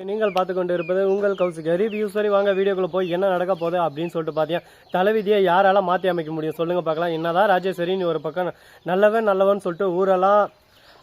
நீங்கள் பார்த்து கொண்டு இருப்பது உங்கள் கௌசிக் ரிவ்யூ. சரி வாங்க வீடியோக்குள்ள போய் என்ன நடக்க போகுது அப்படின்னு சொல்லிட்டு பார்த்தீங்கன்னா, தலைவிதியை யாரால மாற்றி அமைக்க முடியும் சொல்லுங்க பார்க்கலாம். என்னதான் ராஜேஸ்வரின்னு ஒரு பக்கம் நல்லவன் சொல்லிட்டு ஊரெல்லாம்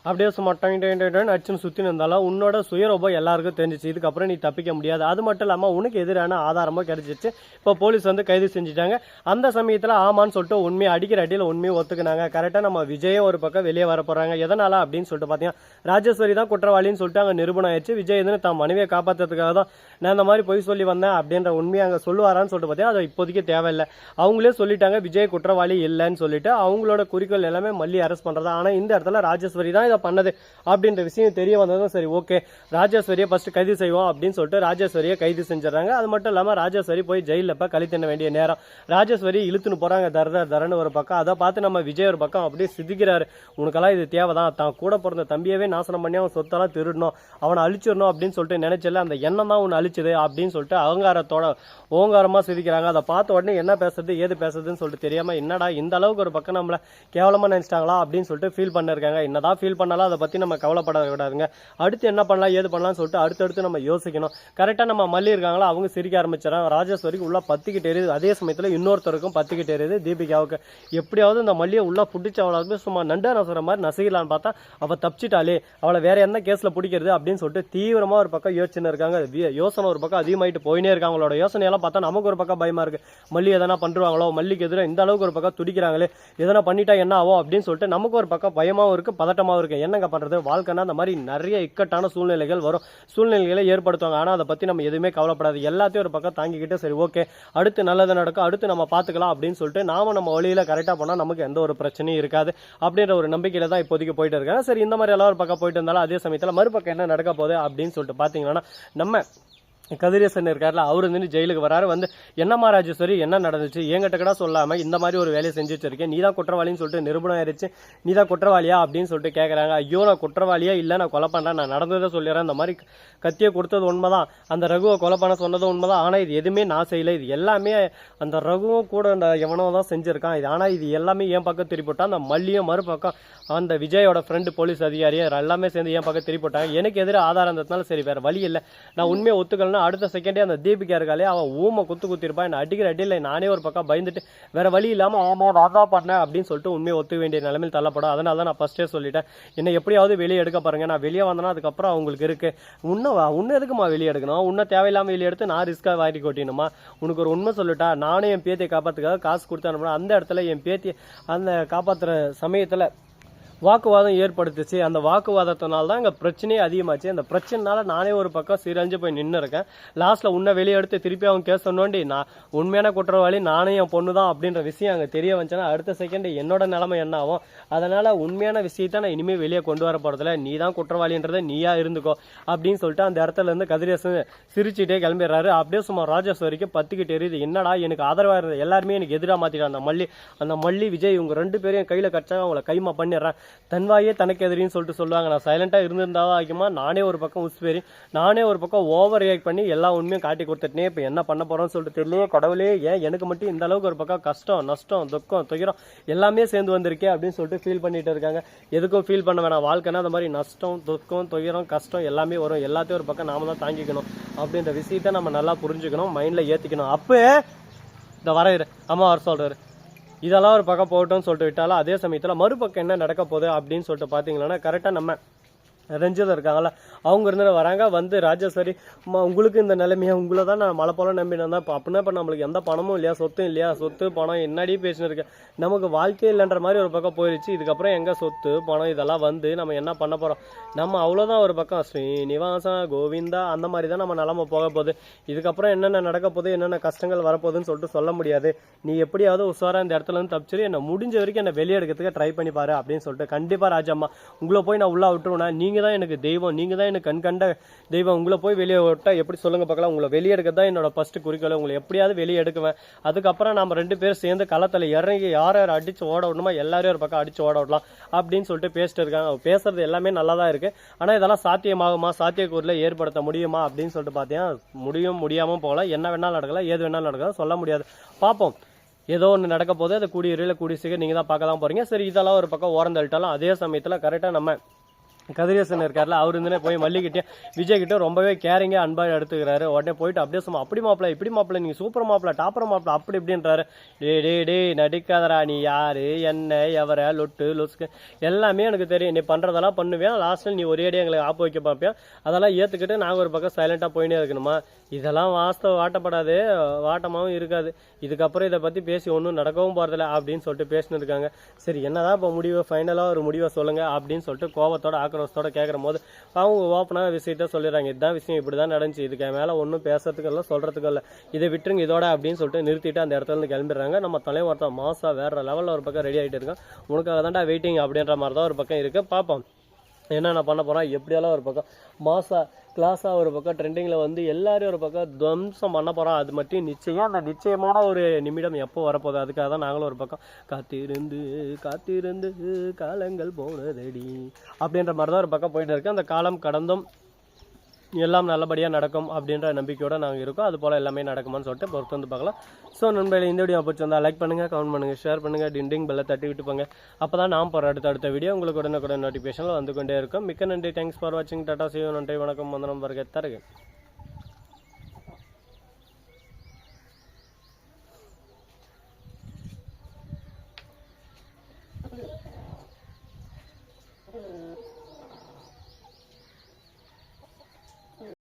அப்படியே சும்மா அடிச்சுன்னு சுற்றின்னு இருந்தாலும் உன்னோட சுயரூபம் எல்லாருக்கும் தெரிஞ்சிச்சு. இதுக்கப்புறம் நீ தப்பிக்க முடியாது. அது மட்டும் இல்லாமல் உனக்கு எதிரான ஆதாரமும் கிடைச்சிச்சு. இப்போ போலீஸ் வந்து கைது செஞ்சுட்டாங்க. அந்த சமயத்தில் ஆமான்னு சொல்லிட்டு உண்மையை அடிக்கிற அடியில் உண்மையை ஒத்துக்கினாங்க. கரெக்டாக நம்ம விஜயும் ஒரு பக்கம் வெளியே வர போகிறாங்க. எதனால அப்படின்னு சொல்லிட்டு பார்த்தீங்கன்னா, ராஜேஸ்வரி தான் குற்றவாளின்னு சொல்லிட்டு அங்கே நிரூபணம் ஆயிடுச்சு. விஜய் எதுன்னு தான் மனைவியை காப்பாற்றுறதுக்காக தான் நான் இந்த மாதிரி பொய் சொல்லி வந்தேன் அப்படின்ற உண்மையை அங்கே சொல்லுவாரான்னு சொல்லிட்டு பார்த்தீங்கன்னா, அது இப்போதைக்கு தேவையில்லை. அவங்களே சொல்லிட்டாங்க விஜய் குற்றவாளி இல்லைன்னு சொல்லிட்டு. அவங்களோட குறிக்கோள் எல்லாமே மல்லி அரெஸ்ட் பண்ணுறது. ஆனால் இந்த இடத்துல ராஜேஸ்வரி தான் பண்ணது அப்படின்ற விஷயம் தெரிய வந்ததும் சரி ஓகே ராஜேஸ்வரியை ஃபர்ஸ்ட் கைது செய்வோம் அப்படின்னு சொல்லிட்டு ராஜேஸ்வரியை கைது செஞ்சிடறாங்க. அது மட்டும் இல்லாமல் ராஜேஸ்வரி போய் ஜெயிலில் களி தின்ன வேண்டிய நேரம். ராஜேஸ்வரி இழுத்துன்னு போறாங்க தரன்னு ஒரு பக்கம். அதை பார்த்து நம்ம விஜய் ஒரு பக்கம் அப்படியே சிதிக்கிறாரு. உனக்கெல்லாம் இது தேவைதான், தான் கூட பிறந்த தம்பியவே நாசனம் பண்ணி அவன் சொத்தெல்லாம் திருடணும், அவனை அழிச்சிடணும் அப்படின்னு சொல்லிட்டு நினைச்சல அந்த எண்ணம் தான் உன்னை அழிச்சது அப்படின்னு சொல்லிட்டு அகங்காரத்தோட ஓங்காரமா சிதிக்கிறாங்க. அதை பார்த்த உடனே என்ன பேசுறது ஏது பேசுறதுன்னு சொல்லிட்டு தெரியாம என்னடா இந்த அளவுக்கு ஒரு பக்கம் நம்மள கேவலமா நினைச்சிட்டாங்களா அப்படின்னு சொல்லிட்டு ஃபீல் பண்ணிருக்காங்க. என்னதான் ஃபீல் பண்ணாலும் அதை பத்தி நம்ம கவலைப்பட விடாதுங்க. அடுத்து என்ன பண்ணலாம் ஏது பண்ணலாம் சொல்லிட்டு அடுத்தடுத்து நம்ம யோசிக்கணும். கரெக்டா நம்ம மல்லி இருக்காங்களா அவங்க சிரிக்க ஆரம்பிச்சாங்க. ராஜேஸ்வரிக்கு உள்ள பத்திக்கிட்டு எரியுது. அதே சமயத்துல இன்னொருத்தருக்கும் பத்திக்கிட்டு எரியுது தீபிகாவுக்கு. எப்படியாவது இந்த மல்லியை உள்ள புடிச்சு அவளை சும்மா நண்டா நசுற மாதிரி நசுகலான்னு பார்த்தா அவ தப்பிச்சிட்டாலே, அவளை வேற என்ன கேஸ்ல பிடிக்கிறது அப்படின்னு சொல்லிட்டு தீவிரமா ஒரு பக்கம் யோசனை இருக்காங்க. யோசனை ஒரு பக்கம் அதிகமாயிட்டு போயினே இருக்காங்க. அவங்களோட யோசனையெல்லாம் பார்த்தா நமக்கு ஒரு பக்கம் பயமா இருக்கு. மல்லி எதனா பண்றாங்களோ, மல்லிக்கு எதிராக இந்த அளவுக்கு ஒரு பக்கம் துடிக்கிறாங்களே, எதனா பண்ணிட்டா என்ன ஆகும் அப்படின்னு சொல்லிட்டு நமக்கு ஒரு பக்கம் பயமாவும் இருக்கு பதட்டமாவும் இருக்கு. என்னங்க பண்றது, வாழ்க்கைனா அந்த மாதிரி நிறைய இக்கட்டான சூழ்நிலைகள் வரும், சூழ்நிலைகளை ஏற்படுத்துவாங்க. ஆனா அதை பத்தி நம்ம எதுவுமே கவலைப்படாது, எல்லாத்தையும் ஒரு பக்கம் தாங்கிக்கிட்டு சரி ஓகே அடுத்து நல்லது நடக்கும், அடுத்து நம்ம பாத்துக்கலாம் அப்படின்னு சொல்லிட்டு நாம நம்ம வழியில கரெக்டா போனா நமக்கு எந்த ஒரு பிரச்சனையும் இருக்காது அப்படின்ற ஒரு நம்பிக்கையில தான் இப்போதைக்கு போயிட்டு இருக்காங்க. சரி இந்த மாதிரி எல்லாம் ஒரு பக்கம் போயிட்டு இருந்தாலும் அதே சமயத்துல மறுபக்கம் என்ன நடக்க போகுது அப்படின்னு சொல்லிட்டு பாத்தீங்கன்னா, நம்ம கதிரேசன் இருக்காருல அவரு வந்து ஜெயிலுக்கு வராரு. வந்து என்னம்மா ராஜேஸ்வரி என்ன நடந்துச்சு என்கிட்ட கூட சொல்லாம இந்த மாதிரி ஒரு வேலையை செஞ்சு வச்சிருக்கேன், நீ தான் குற்றவாளின்னு சொல்லிட்டு நிரூபணம் ஆயிடுச்சு, நீ தான் குற்றவாளியா அப்படின்னு சொல்லிட்டு கேட்கறாங்க. ஐயோ நான் குற்றவாளியா இல்லை, நான் கொலை பண்றேன், நான் நடந்ததை சொல்லிடுறேன், இந்த மாதிரி கத்தியை கொடுத்தது உண்மைதான், அந்த ரகுவை கொலை பண்ண சொன்னது உண்மைதான், ஆனா இது எதுவுமே நான் செய்யல, இது எல்லாமே அந்த ரகுவும் கூட அந்த எவனோ தான் செஞ்சிருக்கான், இது ஆனா இது எல்லாமே என் பக்கம் திருப்பிட்டா. அந்த மல்லியும் மறுபக்கம் அந்த விஜயோட ஃப்ரெண்டு போலீஸ் அதிகாரியை எல்லாமே சேர்ந்து என் பக்கம் திருப்பிட்டாங்க. எனக்கு எதிராக ஆதாரம் இருந்ததுனால சரி வேற வழி இல்லை, நான் உண்மையை ஒத்துக்கல. அடுத்த செகண்டே அந்த தீபிகா இருக்காலே அவன் ஊமை குத்திருப்பா, என்ன அடிக்கிற அடியில் நானே ஒரு பக்கம் பயந்துட்டு வேற வழி இல்லாம ஆமா நான் தான் பண்ணேன் அப்படின்னு சொல்லிட்டு உண்மையை ஒத்துக்க வேண்டிய நிலைமையில் தள்ளப்படும். அதனால தான் நான் ஃபர்ஸ்டே சொல்லிட்டேன், என்ன எப்படியாவது வெளியே எடுக்க பாருங்க, நான் வெளியே வந்தேன்னா அதுக்கப்புறம் அவங்களுக்கு இருக்கு உன்ன எதுக்குமா வெளியே எடுக்கணும், உன்ன தேவையில்லாம வெளியே எடுத்து நான் ரிஸ்கா வாரி கொட்டினுமா, உனக்கு ஒரு உண்மை சொல்லிட்டா நானே என் பேத்தியை காப்பாத்துக்காக காசு கொடுத்து அனுப்பினா அந்த இடத்துல என் பேத்தியை அந்த காப்பாத்துற சமயத்துல வாக்குவாதம் ஏற்படுத்துச்சு. அந்த வாக்குவாதத்தினால தான் இங்கே பிரச்சனையே அதிகமாச்சு. அந்த பிரச்சனைனால நானே ஒரு பக்கம் சீரழிஞ்சு போய் நின்று இருக்கேன். லாஸ்ட்ல உன்னை வெளியே எடுத்து திருப்பி அவங்க கேஸ் சொன்னோண்டி நான் உண்மையான குற்றவாளி நானே என் பொண்ணு தான் அப்படின்ற விஷயம் அங்கே தெரிய வந்துச்சுன்னா அடுத்த செகண்ட் என்னோட நிலைமை என்ன ஆகும். அதனால உண்மையான விஷயத்த நான் இனிமேல் வெளியே கொண்டு வர போறதில்ல, நீ தான் குற்றவாளின்றதை நீயா இருந்துக்கோ அப்படின்னு சொல்லிட்டு அந்த இடத்துல இருந்து கதிரேசன் சிரிச்சுட்டே கிளம்பிடுறாரு. அப்படியே சும்மா ராஜேஸ்வரிக்கு பத்திக்கிட்டு எரியுது. என்னடா எனக்கு ஆதரவாக இருந்த எல்லாருமே எனக்கு எதிராக மாத்திட்டான். அந்த மல்லி விஜய் இவங்க ரெண்டு பேரையும் கையில கடிச்சாங்க, அவங்கள கைமா பண்ணிடுறேன், தன்வாயே தனக்கு எதிரின்னு சொல்லிட்டு சொல்லுவாங்க. நான் சைலண்டா இருந்திருந்தாதான் ஆகியமா நானே ஒரு பக்கம் உஸ்பேரி நானே ஒரு பக்கம் ஓவர் ரியாக்ட் பண்ணி எல்லா உண்மையும் காட்டி கொடுத்துட்டேன். இப்போ என்ன பண்ண போறோம்னு சொல்லிட்டு தெரியலையே கடவுளே, ஏன் எனக்கு மட்டும் இந்த அளவுக்கு ஒரு பக்கம் கஷ்டம் நஷ்டம் துக்கம் துயரம் எல்லாமே சேர்ந்து வந்திருக்கே அப்படின்னு சொல்லிட்டு ஃபீல் பண்ணிட்டு இருக்காங்க. எதுக்கும் ஃபீல் பண்ண வேணாம், வாழ்க்கைனா அந்த மாதிரி நஷ்டம் துக்கம் துயரம் கஷ்டம் எல்லாமே வரும், எல்லாத்தையும் ஒரு பக்கம் நாம தான் தாங்கிக்கணும் அப்படின்ற விஷயத்த நம்ம நல்லா புரிஞ்சுக்கணும், மைண்ட்ல ஏத்திக்கணும். அப்போ இந்த வரையிற அம்மா வர சொல்றாரு இதெல்லாம் ஒரு பக்கம் போட்டோம்னு சொல்லிட்டு விட்டாலும் அதே சமயத்தில் மறுபக்கம் என்ன நடக்க போகுது அப்படின்னு சொல்லிட்டு பார்த்தீங்கன்னா, கரெக்டாக நம்ம ரஞ்சிதம் இருக்காங்களா அவங்க இருந்து வராங்க. வந்து ராஜேஸ்வரி உங்களுக்கு இந்த நிலைமையா, உங்களை தான் நான் மழை போல நம்பினேன், இப்போ அப்படின்னா இப்போ நம்மளுக்கு எந்த பணமும் இல்லையா, சொத்தும் இல்லையா, சொத்து பணம் என்னடி பேசினு இருக்கு, நமக்கு வாழ்க்கை இல்லைன்ற மாதிரி ஒரு பக்கம் போயிடுச்சு, இதுக்கப்புறம் எங்க சொத்து பணம் இதெல்லாம் வந்து நம்ம என்ன பண்ண போறோம், நம்ம அவ்வளோதான் ஒரு பக்கம் ஸ்ரீனிவாசா கோவிந்தா அந்த மாதிரி தான் நம்ம நிலமை போக போகுது, இதுக்கப்புறம் என்னென்ன நடக்க போகுது என்னென்ன கஷ்டங்கள் வரப்போகுதுன்னு சொல்லிட்டு சொல்ல முடியாது, நீ எப்படியாவது உஷாரா இந்த இடத்துல இருந்து தப்பிச்சிரு, என்ன முடிஞ்ச வரைக்கும் என்ன வெளியே எடுக்கிறதுக்கு ட்ரை பண்ணி பாரு அப்படின்னு சொல்லிட்டு கண்டிப்பா ராஜம்மா உங்களை போய் நான் உள்ள விட்டுருவேன், நீங்க தான் எனக்கு தெய்வம், நீங்க தான் எனக்கு கண்கண்ட தெய்வம், உங்களை போய் வெளியே விட்டா எப்படி சொல்லுங்க பார்க்கலாம், உங்களை வெளியே எடுக்க தான் என்னோட ஃபர்ஸ்ட் குறிக்கோள், உங்களை எப்படியாவது வெளியே எடுக்குவேன், அதுக்கப்புறம் நம்ம ரெண்டு பேரும் சேர்ந்து களத்தில் இறங்கி யார் யார் அடிச்சு ஓட விடணுமா எல்லாரையும் ஒரு பக்கம் அடிச்சு ஓட விடலாம் அப்படின்னு சொல்லிட்டு பேசிட்டு இருக்காங்க. பேசுறது எல்லாமே நல்லா தான் இருக்கு, ஆனா இதெல்லாம் சாத்தியமாகுமா, சாத்தியக்கூறுல ஏற்படுத்த முடியுமா அப்படின்னு சொல்லிட்டு பார்த்தீங்கன்னா முடியாம போகலாம், என்ன வேணாலும் நடக்கலாம் ஏது வேணாலும் நடக்கலாம் சொல்ல முடியாது, பார்ப்போம். ஏதோ ஒன்று நடக்க போது அது கூடிய சீக்கிரம் நீங்க தான் பார்க்க தான் போறீங்க. சரி இதெல்லாம் ஒரு பக்கம் ஓரம் தள்ளிட்டாலும் அதே சமயத்தில் கரெக்டாக நம்ம கதிரேசன் இருக்கார்ல, அவர் இருந்துனே போய் மல்லிகிட்டே விஜய் கிட்ட ரொம்பவே கேரிங்காக அன்பாக எடுத்துக்கிறாரு. உடனே போயிட்டு அப்படியே சும்மா அப்படி மாப்பிள்ள இப்படி மாப்பிள்ள நீங்கள் சூப்பர் மாப்பிள்ள டாப்பர் மாப்பிள்ள அப்படி இப்படின்றாரு. டே நடிக்காதரா, நீ யாரு என்ன எவரை லொட்டு லொஸ்க்கு எல்லாமே எனக்கு தெரியும், நீ பண்ணுறதெல்லாம் பண்ணுவேன், லாஸ்ட்டில் நீ ஒரே எங்களுக்கு ஆப்பு வைக்க பார்ப்பேன், அதெல்லாம் ஏற்றுக்கிட்டு நாங்கள் ஒரு பக்கம் சைலண்ட்டாக போயினே இருக்கணுமா? இதெல்லாம் வாஸ்தவ வாட்டப்படாது, வாட்டமாகவும் இருக்காது. இதுக்கப்புறம் இதை பற்றி பேசி ஒன்றும் நடக்கவும் போகிறதில்ல அப்படின்னு சொல்லிட்டு பேசினு இருக்காங்க. சரி என்னதான் இப்போ முடிவு, ஃபைனலாக ஒரு முடிவை சொல்லுங்கள் அப்படின்னு சொல்லிட்டு கோவத்தோட ஆக்ரோஷத்தோட கேட்குற போது அவங்க ஓப்பனாக விஷயத்த சொல்லிடுறாங்க. இதுதான் விஷயம், இப்படி தான் நடந்துச்சு, இதுக்கு மேலே ஒன்றும் பேசுறதுக்கு இல்லை சொல்கிறதுக்கு இல்லை, இதை விட்டுருங்க இதோட அப்படின்னு சொல்லிட்டு நிறுத்திட்டு அந்த இடத்துல இருந்து கிளம்பிடுறாங்க. நம்ம தலைவர்த்தன் மாசா வேற லெவலில் ஒரு பக்கம் ரெடி ஆகிட்டு இருக்கான். உனக்காக தான்டா வெயிட்டிங் அப்படின்ற மாதிரி தான் ஒரு பக்கம் இருக்குது. பார்ப்போம் என்னென்ன பண்ண போகிறான், எப்படியெல்லாம் ஒரு பக்கம் மாசா கிளாஸாக ஒரு பக்கம் ட்ரெண்டிங்கில் வந்து எல்லாரையும் ஒரு பக்கம் துவம்சம் பண்ண போகிறோம். அது மட்டும் நிச்சயம், அந்த நிச்சயமான ஒரு நிமிடம் எப்போ வரப்போகுது, அதுக்காக தான் நாங்களும் ஒரு பக்கம் காத்திருந்து காத்திருந்து காலங்கள் போனதடி அப்படின்ற மாதிரி தான் ஒரு பக்கம் போயிட்டு இருக்கு. அந்த காலம் கடந்தும் எல்லாம் நல்லபடியாக நடக்கும் அப்படின்ற நம்பிக்கையோடு நாங்கள் இருக்கோம். அது போல் எல்லாமே நடக்குமான்னு சொல்லிட்டு பொறுத்து வந்து பார்க்கலாம். ஸோ நண்பர்களே, இந்த வீடியோ பிடிச்சிருந்தா லைக் பண்ணுங்கள், கமெண்ட் பண்ணுங்கள், ஷேர் பண்ணுங்கள், டிண்டிங் பெல்லை தட்டி விட்டு போங்க. அப்போ தான் நான் போகிற அடுத்த வீடியோ உங்களுக்கு உடனுக்குடன் நோட்டிஃபிகேஷனில் வந்து கொண்டே இருக்கும். மிக்க நன்றி, தேங்க்ஸ் ஃபார் வாட்சிங், டாடா, see you, நன்றி, வணக்கம், வந்தனம், வருகை தருக.